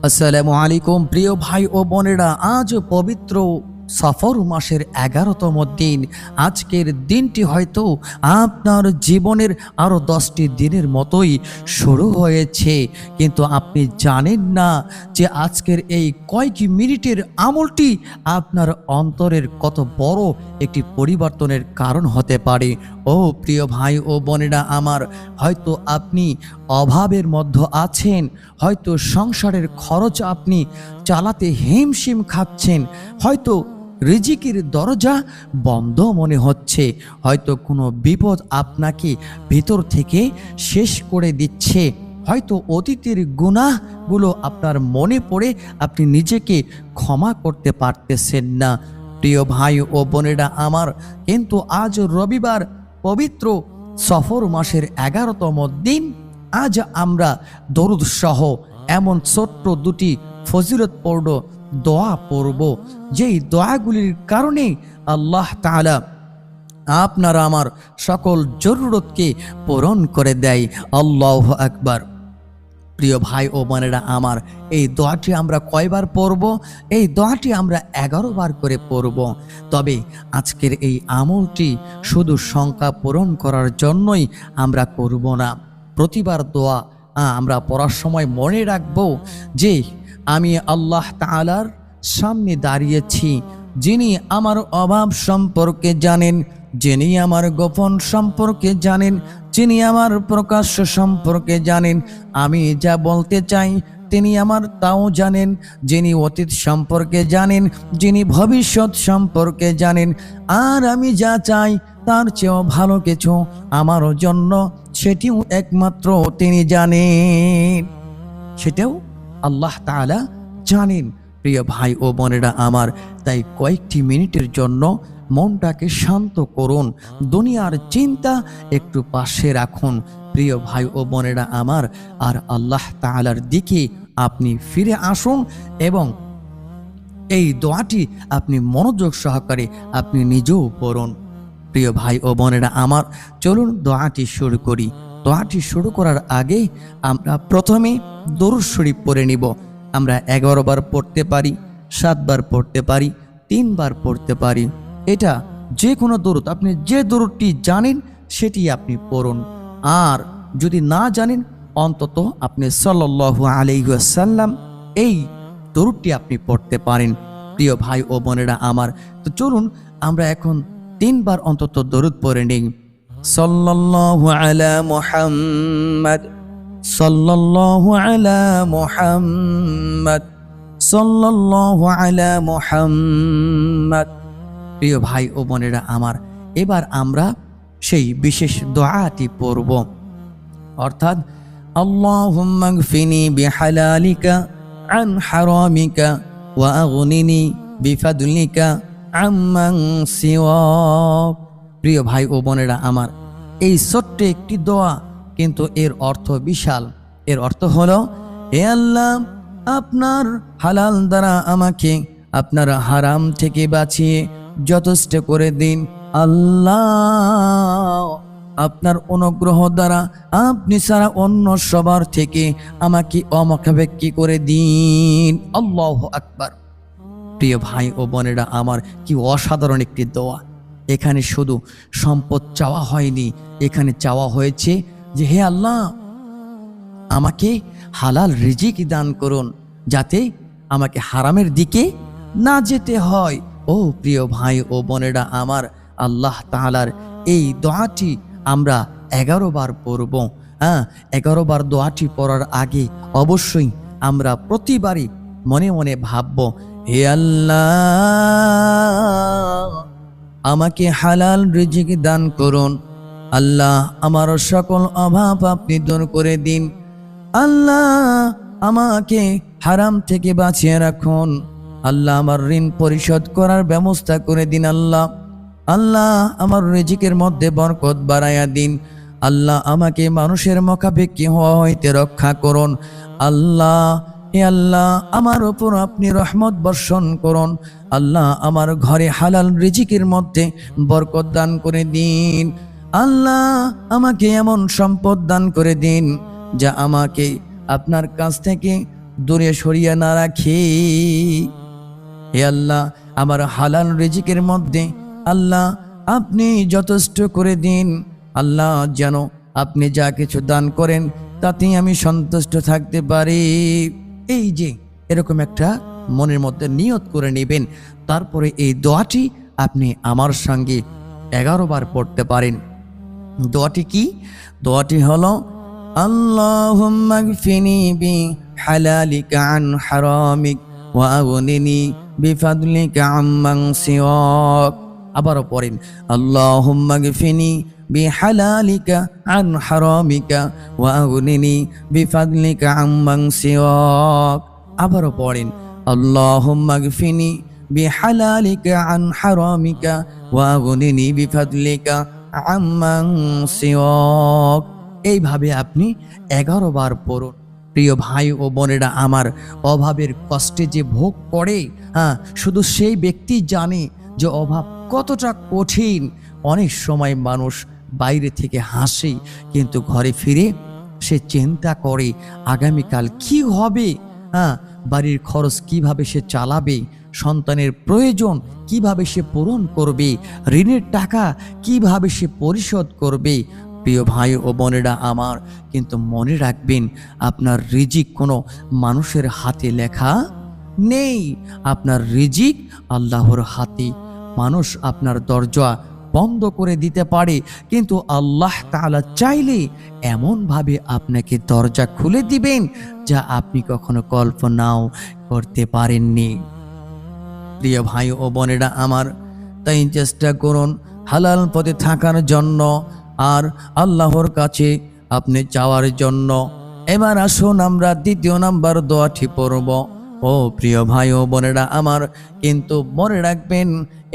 আসসালামু আলাইকুম প্রিয় ভাই ও বোনেরা, আজ পবিত্র সফর মাসের 11তম দিন। আজকের দিনটি হয়তো আপনার জীবনের আরও 10টি দিনের মতোই শুরু হয়েছে, কিন্তু আপনি জানেন না যে আজকের এই কয়েক মিনিটের আমলটি আপনার অন্তরের কত বড় একটি পরিবর্তনের কারণ হতে পারে। ও প্রিয় ভাই ও বোনেরা আমার, হয়তো আপনি অভাবের মধ্যে আছেন, হয়তো সংসারের খরচ আপনি চালাতে হিমশিম খাচ্ছেন, হয়তো রিজিকের দরজা বন্ধ মনে হচ্ছে, হয়তো কোনো বিপদ আপনাকে ভিতর থেকে শেষ করে দিচ্ছে, হয়তো অতীতের গুনাহগুলো আপনার মনে পড়ে আপনি নিজেকে ক্ষমা করতে পারতেছেন না। প্রিয় ভাই ও বোনেরা আমার, কিন্তু আজ রবিবার, পবিত্র সফর মাসের 11তম দিন। আজ আমরা দরুদ সহ এমন ছোট্ট দুটি ফজিলতপূর্ণ দোয়া পড়ব, যেই দোয়াগুলির কারণে আল্লাহ তাআলা আপনার আমার সকল জরুরতকে পূরণ করে দেয়। আল্লাহু আকবার। প্রিয় ভাই ও বোনেরা আমার, এই দোয়াটি আমরা কয়বার পড়ব? এই দোয়াটি আমরা 11 বার করে পড়ব। তবে আজকের এই আমলটি শুধু সংখ্যা পূরণ করার জন্যই আমরা করব না। প্রতিবার দোয়া আমরা পড়ার সময় মনে রাখব যে আমি আল্লাহ তাআলার সামনে দাঁড়িয়েছি, যিনি আমার অভাব সম্পর্কে জানেন, যিনি আমার গোপন সম্পর্কে জানেন, যিনি আমার প্রকাশ্য সম্পর্কে জানেন। আমি যা বলতে চাই তিনি আমার তাও জানেন, যিনি অতীত সম্পর্কে জানেন, যিনি ভবিষ্যৎ সম্পর্কে জানেন। আর আমি যা চাই তার চেয়েও ভালো কিছু আমার জন্য, সেটিও একমাত্র তিনি জানেন, সেটাও আল্লাহ তাআলা জানেন। প্রিয় ভাই ও বোনেরা আমার, তাই কয়েকটি মিনিটের জন্য মনটাকে শান্ত করুন, দুনিয়ার চিন্তা একটু পাশে রাখুন প্রিয় ভাই ও বোনেরা আমার, আর আল্লাহ তাআলার দিকে আপনি ফিরে আসুন এবং এই দোয়াটি আপনি মনোযোগ সহকারে আপনি নিজেও পড়ুন। প্রিয় ভাই ও বোনেরা আমার, চলুন দোয়াটি শুরু করি। দোয়াটি শুরু করার আগে আমরা প্রথমে দরুদ শরীফ পড়ে নিব। আমরা 11 বার পড়তে পারি, 7 বার পড়তে পারি, 3 বার পড়তে পারি। এটা যে কোনো দরুদ, আপনি যে দরুদটি জানেন সেটি আপনি পড়ুন। আর যদি না জানেন, অন্তত আপনি সাল্লাল্লাহু আলাইহি ওয়াসাল্লাম এই দরুদটি আপনি পড়তে পারেন। প্রিয় ভাই ও বোনেরা আমার, তো চলুন আমরা এখন 3 বার অন্তত দরুদ পড়ে নিই। সাল্লাল্লাহু আলা মুহাম্মদ, সাল্লাল্লাহু আলা মুহাম্মদ, সাল্লাল্লাহু আলা মুহাম্মদ। প্রিয় ভাই ও বোনেরা আমার, এবার আমরা সেই বিশেষ দোয়াটি পড়ব, অর্থাৎ আল্লাহুম্মা গফিনি বিহালালিকা আন হারামিকা ওয়া আগনিনি বিফাদলিকা আম্মান সিওয়াক। প্রিয় ভাই ও বোনেরা আমার, এই ছোট্ট একটি দোয়া, কিন্তু এর অর্থ বিশাল। এর অর্থ হলো, হে আল্লাহ, আপনার হালাল দ্বারা আমাকে আপনার হারাম থেকে বাঁচিয়ে যথেষ্ট করে দিন। আল্লাহ, আপনার অনুগ্রহ দ্বারা আপনি ছাড়া অন্য সবার থেকে আমাকে অমুখাপেক্ষী করে দিন। আল্লাহু আকবার। প্রিয় ভাই ও বোনেরা আমার, কি অসাধারণ একটি দোয়া। এখানে শুধু সম্পদ চাওয়া হয়নি, এখানে চাওয়া হয়েছে যে হে আল্লাহ, আমাকে হালাল রিজিক দান করুন, যাতে আমাকে হারামের দিকে না যেতে হয়। ও প্রিয় ভাই ও বোনেরা আমার, আল্লাহ তাআলার এই দোয়াটি আমরা 11 বার পড়ব। 11 বার দোয়াটি পড়ার আগে অবশ্যই আমরা প্রতিবারই মনে মনে ভাবব, হে আল্লাহ, আমাকে হালাল রিজিক দান করুন। আল্লাহ, আমার সকল অভাব আপনি দূর করে দিন। আল্লাহ, আমাকে হারাম থেকে বাঁচিয়ে রাখুন। আল্লাহ, আমার ঋণ পরিশোধ করার ব্যবস্থা করে দিন। আল্লাহ, আল্লাহ, আমার রিজিকের মধ্যে বরকত বাড়াইয়া দিন। আল্লাহ, আমাকে মানুষের মুখাপেক্ষী হওয়া হইতে রক্ষা করুন। আল্লাহ, হে আল্লাহ, আমার উপর আপনি রহমত বর্ষণ করুন। আল্লাহ, আমার ঘরে হালাল রিজিকের মধ্যে বরকত দান করে দিন। আল্লাহ, আমাকে এমন সম্পদ দান করে দিন যা আমাকে আপনার কাছ থেকে দূরে সরিয়ে না রাখি। হে আল্লাহ, আমার হালাল রিজিকের মধ্যে আল্লাহ আপনি যথেষ্ট করে দিন। আল্লাহ, যেন আপনি যা কিছু দান করেন তাতেই আমি সন্তুষ্ট থাকতে পারি। এই যে এরকম একটা মনের মধ্যে নিয়ত করে নেবেন। তারপরে এই দোয়াটি আপনি আমার সঙ্গে 11 বার পড়তে পারেন। দোয়াটি কি? দোয়াটি হলো আল্লাহুম্মা গফিনি বি হালালিকা আন হারামিক ওয়া আগনিনি বিফাদলিকা আম্মান সিওয়াক। আবারও পড়েন আল্লাহুম্মা গফিনি বিহালালিকা আন হারামিকা ওয়া আগনিনি বিফাদলিকা আম্মান সিওয়াক। আবারও পড়েন আল্লাহুম্মা গফিনি বিহালালিকা আন হারামিকা ওয়া আগনিনি বিফাদলিকা আম্মান সিওয়াক। এইভাবে আপনি 11 বার পড়ুন। প্রিয় ভাই ও বোনেরা, আমার অভাবের কষ্টে যে ভোগ করে, শুধু সেই ব্যক্তি জানে যে অভাব কতটা কঠিন। অনেক সময় মানুষ বাইরে থেকে হাসে, কিন্তু ঘরে ফিরে সে চিন্তা করে আগামীকাল কি হবে, বাড়ির খরচ কিভাবে সে চালাবে, সন্তানের প্রয়োজন কিভাবে সে পূরণ করবে, ঋণের টাকা কিভাবে সে পরিশোধ করবে। প্রিয় ভাই ও বোনেরা আমার, কিন্তু মনে রাখবেন, আপনার রিজিক কোনো মানুষের হাতে লেখা নেই। আপনার রিজিক আল্লাহর হাতে। মানুষ আপনার দরজা বন্ধ করে দিতে পারে, কিন্তু আল্লাহ তাআলা চাইলে এমনভাবে আপনাকে দরজা খুলে দিবেন যা আপনি কখনো কল্পনাও করতে পারেননি। প্রিয় ভাই ও বোনেরা আমার, তাই চেষ্টা করুন হালাল পথে থাকার জন্য আর আল্লাহর কাছে আপনি চাওয়ার জন্য। এবার আসুন আমরা 2 নাম্বার দোয়াটি পড়ব। ও প্রিয় ভাই ও বোনেরা আমার, কিন্তু মনে রাখবেন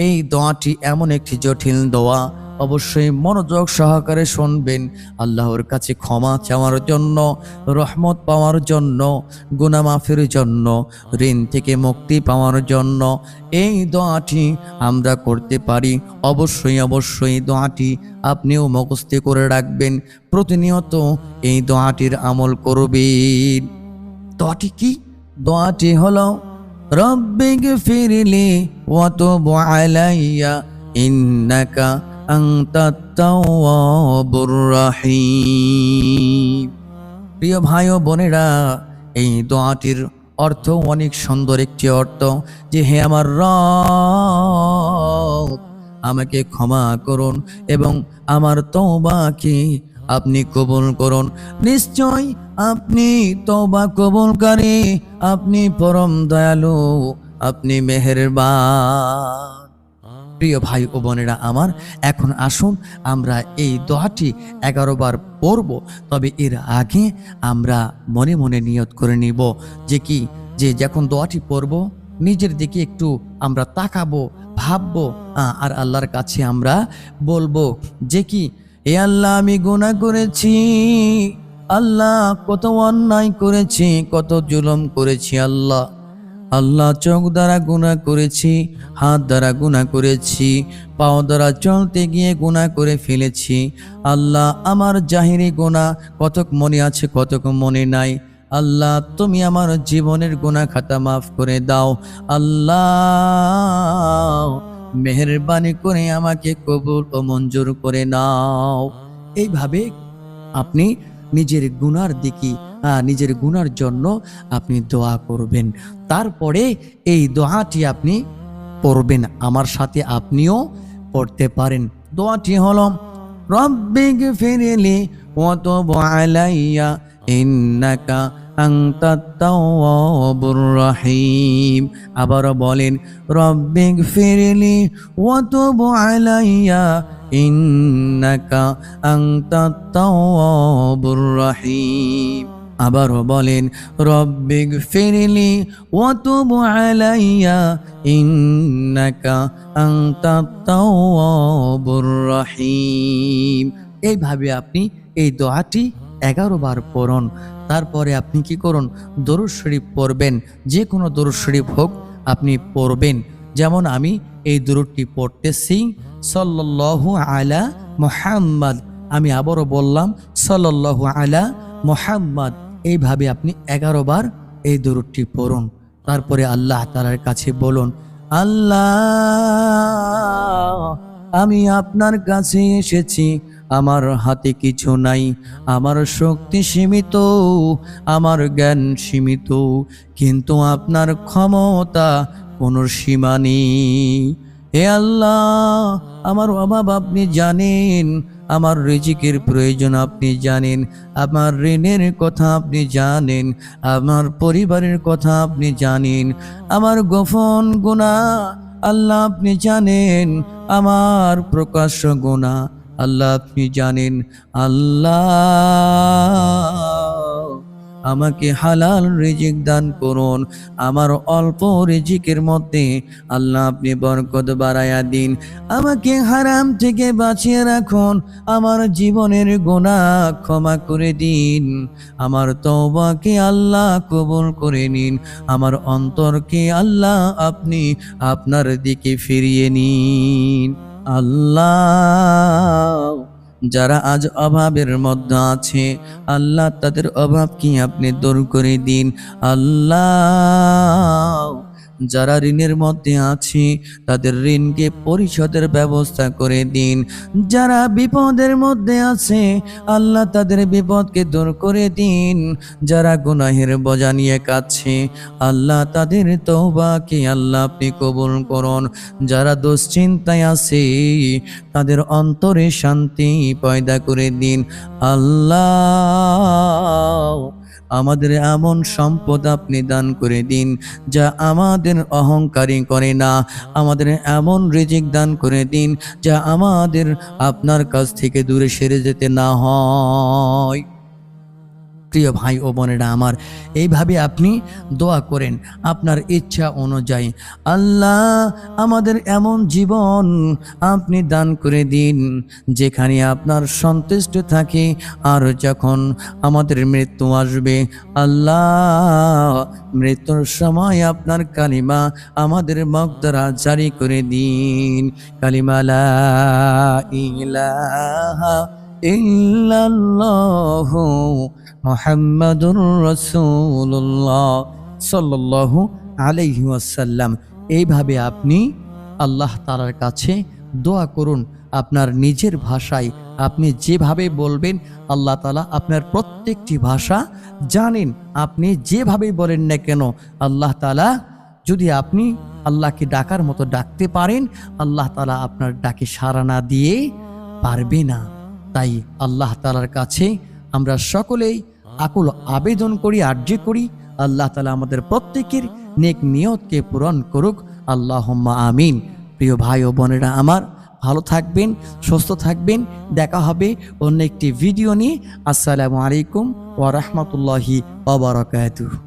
এই দোয়াটি এমন একটি জটিল দোয়া, অবশ্যই মনোযোগ সহকারে শুনবেন। আল্লাহর কাছে ক্ষমা চাওয়ার জন্য, রহমত পাওয়ার জন্য, গুনাহ মাফের জন্য, ঋণ থেকে মুক্তি পাওয়ার জন্য এই দোয়াটি আমরা করতে পারি। অবশ্যই দোয়াটি আপনিও মুখস্থ করে রাখবেন, প্রতিনিয়ত এই দোয়াটির আমল করবেন। দোয়াটি কি? দোয়াটি হলো রব্বিগফিরলি ওয়া তুব আলাইয়া ইন্নাকা আনতাত তাওয়াবুর রহিম। প্রিয় ভাই ও বোনেরা, এই দোয়াটির অর্থ অনেক সুন্দর একটি অর্থ, যে হে আমার রব, আমাকে ক্ষমা করুন এবং আমার তওবাকে আপনি কবুল করুন। নিশ্চয় আপনি তওবা কবুলকারী, আপনি পরম দয়ালু, আপনি মেহেরবান। প্রিয় ভাই ও বোনেরা আমার, এখন আসুন আমরা এই দোয়াটি 11 বার পড়ব। তবে এর আগে আমরা মনে মনে নিয়ত করে নিব যে যখন দোয়াটি পড়ব নিজের দিকে একটু আমরা তাকাবো, ভাববো, আর আল্লাহর কাছে আমরা বলবো যে এ আল্লাহ, আমি গুনাহ করেছি, আল্লাহ কত অন্যায় করেছি, কত জুলুম করেছি। আল্লাহ চোখ দ্বারা গুনাহ করেছি, হাত দ্বারা গুনাহ করেছি, পাও দ্বারা চলতে গিয়ে গুনাহ করে ফেলেছি। আল্লাহ আমার জাহিরি গুনাহ কতক মনে আছে, কতক মনে নাই। আল্লাহ তুমি আমার জীবনের গুনাহ খাতা মাফ করে দাও। আল্লাহ মেহেরবানি করে আমাকে কবুল ও মঞ্জুর করে নাও। এইভাবে আপনি নিজের গুনার দিকে, নিজের গুনার জন্য আপনি দোয়া করবেন। তারপরে এই দোয়াটি আপনি পড়বেন, আমার সাথে আপনিও পড়তে পারেন। দোয়াটি হলো রব্বিগফিরলি ওয়া তুব আলাইয়া ইন্নাকা আনতাত তাওয়াবুর রহিম। আবার বলেন রব্বিগফিরলি ওয়া তুব আলাইয়া ইন্নাকা আনতাত তাওয়াবুর রহিম। আবার বলেন রব্বিগফিরলি ওয়া তুব আলাইয়া ইন্নাকা আনতাত তাওয়াবুর রহিম। এইভাবে আপনি এই দোয়াটি 11 বার পড়ুন। তারপরে আপনি কি করুন? দরুদ শরীফ পড়বেন, যে কোনো দরুদ শরীফ হোক আপনি পড়বেন। যেমন আমি এই দরুদটি পড়তেছি, সাল্লাল্লাহু আলা মুহাম্মদ। আমি আবারও বললাম সাল্লাল্লাহু আলা মুহাম্মদ। এইভাবে আপনি 11 বার এই দরুদটি পড়ুন। তারপরে আল্লাহ তাআলার কাছে বলুন, আল্লাহ, আমি আপনার কাছে এসেছি, আমার হাতে কিছু নাই, আমার শক্তি সীমিত, আমার জ্ঞান সীমিত, কিন্তু আপনার ক্ষমতা কোনো সীমা নেই। হে আল্লাহ, আমার অভাব আপনি জানেন, আমার রিজিকের প্রয়োজন আপনি জানেন, আমার ঋণের কথা আপনি জানেন, আমার পরিবারের কথা আপনি জানেন, আমার গোপন গুনাহ আল্লাহ আপনি জানেন, আমার প্রকাশ্য গুনাহ আল্লাহ আপনি জানেন। আল্লাহ, আমাকে হালাল রিজিক দান করুন। আমার অল্প রিজিকের মধ্যে আল্লাহ আপনি বরকত বাড়ায়া দিন। আমাকে হারাম থেকে বাঁচিয়ে রাখুন। আমার জীবনের গুনাহ ক্ষমা করে দিন। আমার তওবাকে আল্লাহ কবুল করে নিন। আমার অন্তরকে আল্লাহ আপনি আপনার দিকে ফিরিয়ে নিন। আল্লাহ, যারা আজ অভাবের মধ্যে আছে, আল্লাহ তাদের অভাব কি আপনি দূর করে দিন। আল্লাহ, যারা ঋণের মধ্যে আছে তাদের ঋণকে পরিশোধের ব্যবস্থা করে দিন। যারা বিপদের মধ্যে আছে আল্লাহ তাদের বিপদকে দূর করে দিন। যারা গুনাহের বোঝা নিয়ে কাঁদছে আল্লাহ তাদের তওবাকে আল্লাহ আপনি কবুল করুন। যারা দুশ্চিন্তায় আছে তাদের অন্তরে শান্তি পয়দা করে দিন। আল্লাহ, আমাদের এমন সম্পদ আপনি দান করে দিন যা আমাদের অহংকারী করে না। আমাদের এমন রিজিক দান করে দিন যা আমাদের আপনার কাছ থেকে দূরে সরে যেতে না হয়। প্রিয় ভাই ও বোনেরা আমার, এইভাবে আপনি দোয়া করেন আপনার ইচ্ছা অনুযায়ী। আল্লাহ, আমাদের এমন জীবন আপনি দান করে দিন যেখানে আপনার সন্তুষ্ট থাকে। আর যখন আমাদের মৃত্যু আসবে আল্লাহ, মৃত্যুর সময় আপনার কালিমা আমাদের মুখ দ্বারা জারি করে দিন। কালিমা লা ইলাহা ইল্লাল্লাহু মুহাম্মাদুর রাসূলুল্লাহ সাল্লাল্লাহু আলাইহি ওয়াসাল্লাম। এইভাবে আপনি আল্লাহ তাআলার কাছে দোয়া করুন। আপনার নিজের ভাষায় আপনি যেভাবে বলবেন আল্লাহ তাআলা আপনার প্রত্যেকটি ভাষা জানেন। আপনি যেভাবে বলেন না কেন আল্লাহ তাআলা, যদি আপনি আল্লাহকে ডাকার মতো ডাকতে পারেন, আল্লাহ তাআলা আপনার ডাকে সাড়া না দিয়ে পারবে না। তাই আল্লাহ তাআলার কাছে আমরা সকলেই আকুল আবেদন করি, আরজি করি, আল্লাহ তাআলা আমাদের প্রত্যেকের নেক নিয়তকে পূরণ করুক। আল্লাহুম্মা আমিন। প্রিয় ভাই ও বোনেরা আমার, ভালো থাকবেন, সুস্থ থাকবেন। দেখা হবে অন্য একটি ভিডিও নিয়ে। আসসালামু আলাইকুম ওয়া রাহমাতুল্লাহি ওয়া বারাকাতুহু।